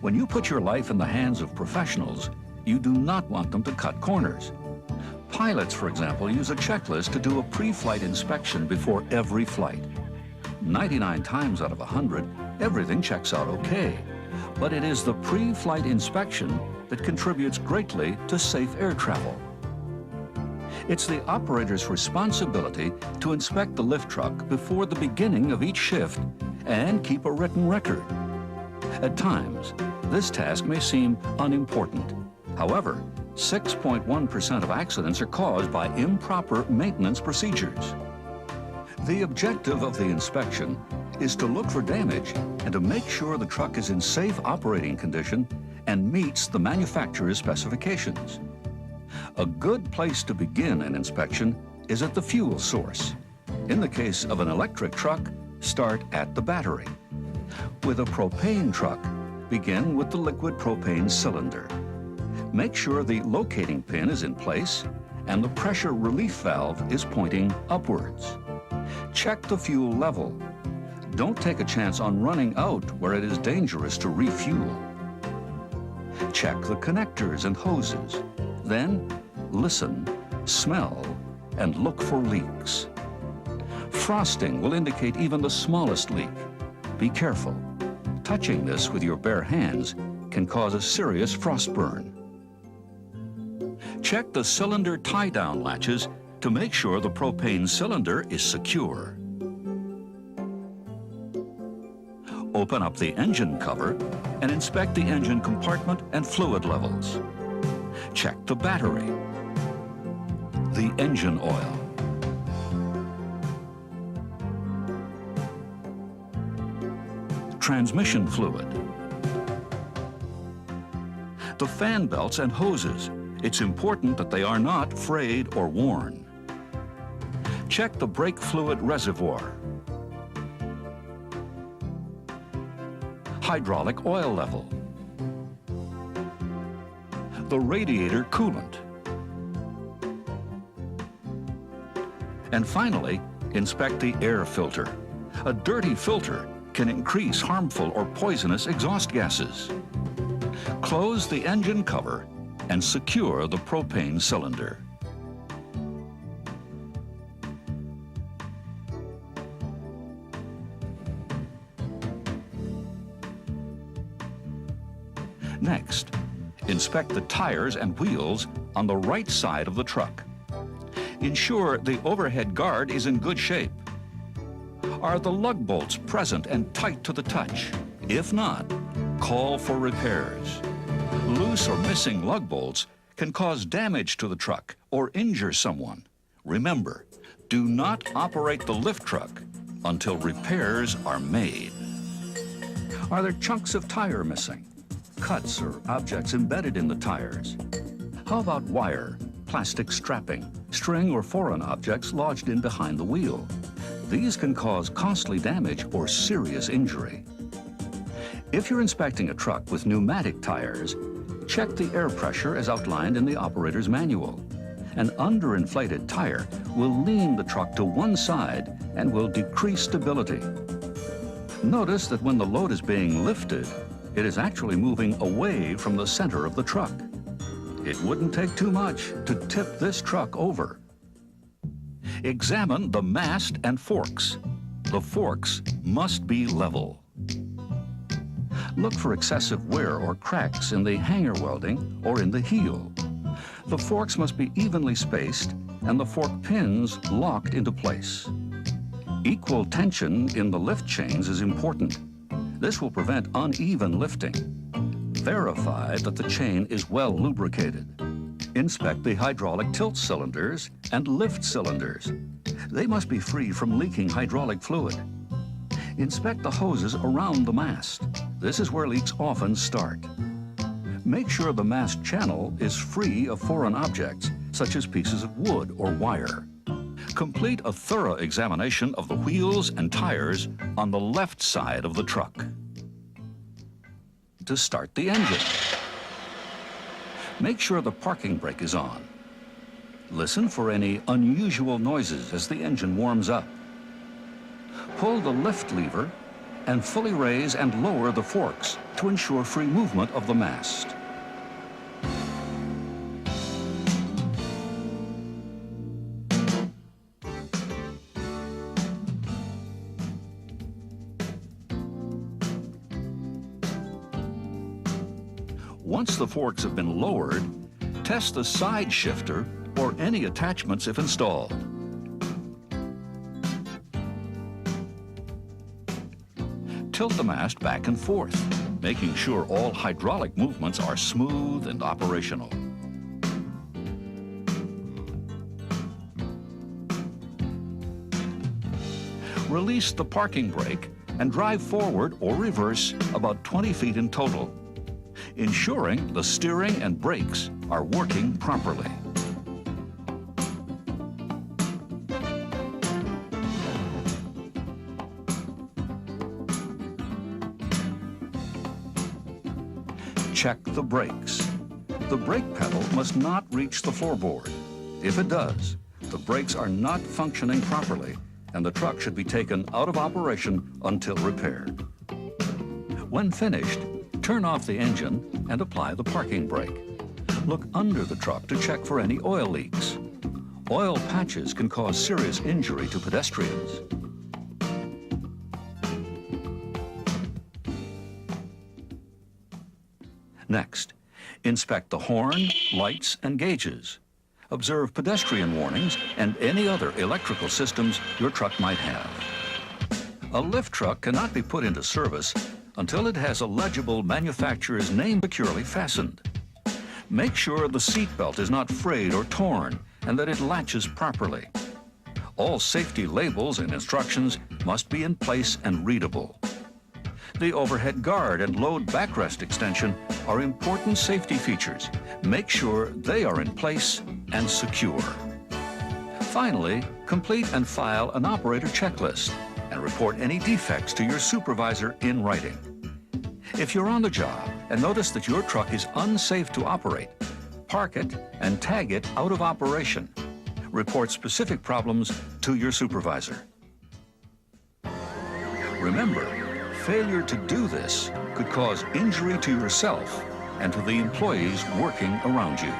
When you put your life in the hands of professionals, you do not want them to cut corners. Pilots, for example, use a checklist to do a pre-flight inspection before every flight. 99 times out of 100, everything checks out okay. But it is the pre-flight inspection that contributes greatly to safe air travel. It's the operator's responsibility to inspect the lift truck before the beginning of each shift and keep a written record. At times, this task may seem unimportant. However, 6.1% of accidents are caused by improper maintenance procedures. The objective of the inspection is to look for damage and to make sure the truck is in safe operating condition and meets the manufacturer's specifications. A good place to begin an inspection is at the fuel source. In the case of an electric truck, start at the battery. With a propane truck, begin with the liquid propane cylinder. Make sure the locating pin is in place and the pressure relief valve is pointing upwards. Check the fuel level. Don't take a chance on running out where it is dangerous to refuel. Check the connectors and hoses. Then listen, smell, and look for leaks. Frosting will indicate even the smallest leak. Be careful. Touching this with your bare hands can cause a serious frost burn. Check the cylinder tie-down latches to make sure the propane cylinder is secure. Open up the engine cover and inspect the engine compartment and fluid levels. Check the battery, the engine oil, transmission fluid, the fan belts and hoses. It's important that they are not frayed or worn. Check the brake fluid reservoir, hydraulic oil level, the radiator coolant, and finally, inspect the air filter. A dirty filter can increase harmful or poisonous exhaust gases. Close the engine cover and secure the propane cylinder. Next, inspect the tires and wheels on the right side of the truck. Ensure the overhead guard is in good shape. Are the lug bolts present and tight to the touch? If not, call for repairs. Loose or missing lug bolts can cause damage to the truck or injure someone. Remember, do not operate the lift truck until repairs are made. Are there chunks of tire missing? Cuts or objects embedded in the tires? How about wire, plastic strapping, string or foreign objects lodged in behind the wheel? These can cause costly damage or serious injury. If you're inspecting a truck with pneumatic tires, check the air pressure as outlined in the operator's manual. An underinflated tire will lean the truck to one side and will decrease stability. Notice that when the load is being lifted, it is actually moving away from the center of the truck. It wouldn't take too much to tip this truck over. Examine the mast and forks. The forks must be level. Look for excessive wear or cracks in the hanger welding or in the heel. The forks must be evenly spaced and the fork pins locked into place. Equal tension in the lift chains is important. This will prevent uneven lifting. Verify that the chain is well lubricated. Inspect the hydraulic tilt cylinders and lift cylinders. They must be free from leaking hydraulic fluid. Inspect the hoses around the mast. This is where leaks often start. Make sure the mast channel is free of foreign objects, such as pieces of wood or wire. Complete a thorough examination of the wheels and tires on the left side of the truck. To start the engine, make sure the parking brake is on. Listen for any unusual noises as the engine warms up. Pull the lift lever and fully raise and lower the forks to ensure free movement of the mast. Once the forks have been lowered, test the side shifter or any attachments if installed. Tilt the mast back and forth, making sure all hydraulic movements are smooth and operational. Release the parking brake and drive forward or reverse about 20 feet in total, ensuring the steering and brakes are working properly. Check the brakes. The brake pedal must not reach the floorboard. If it does, the brakes are not functioning properly, and the truck should be taken out of operation until repaired. When finished, turn off the engine and apply the parking brake. Look under the truck to check for any oil leaks. Oil patches can cause serious injury to pedestrians. Next, inspect the horn, lights, and gauges. Observe pedestrian warnings and any other electrical systems your truck might have. A lift truck cannot be put into service until it has a legible manufacturer's name securely fastened. Make sure the seat belt is not frayed or torn and that it latches properly. All safety labels and instructions must be in place and readable. The overhead guard and load backrest extension are important safety features. Make sure they are in place and secure. Finally, complete and file an operator checklist and report any defects to your supervisor in writing. If you're on the job and notice that your truck is unsafe to operate, park it and tag it out of operation. Report specific problems to your supervisor. Remember, failure to do this could cause injury to yourself and to the employees working around you.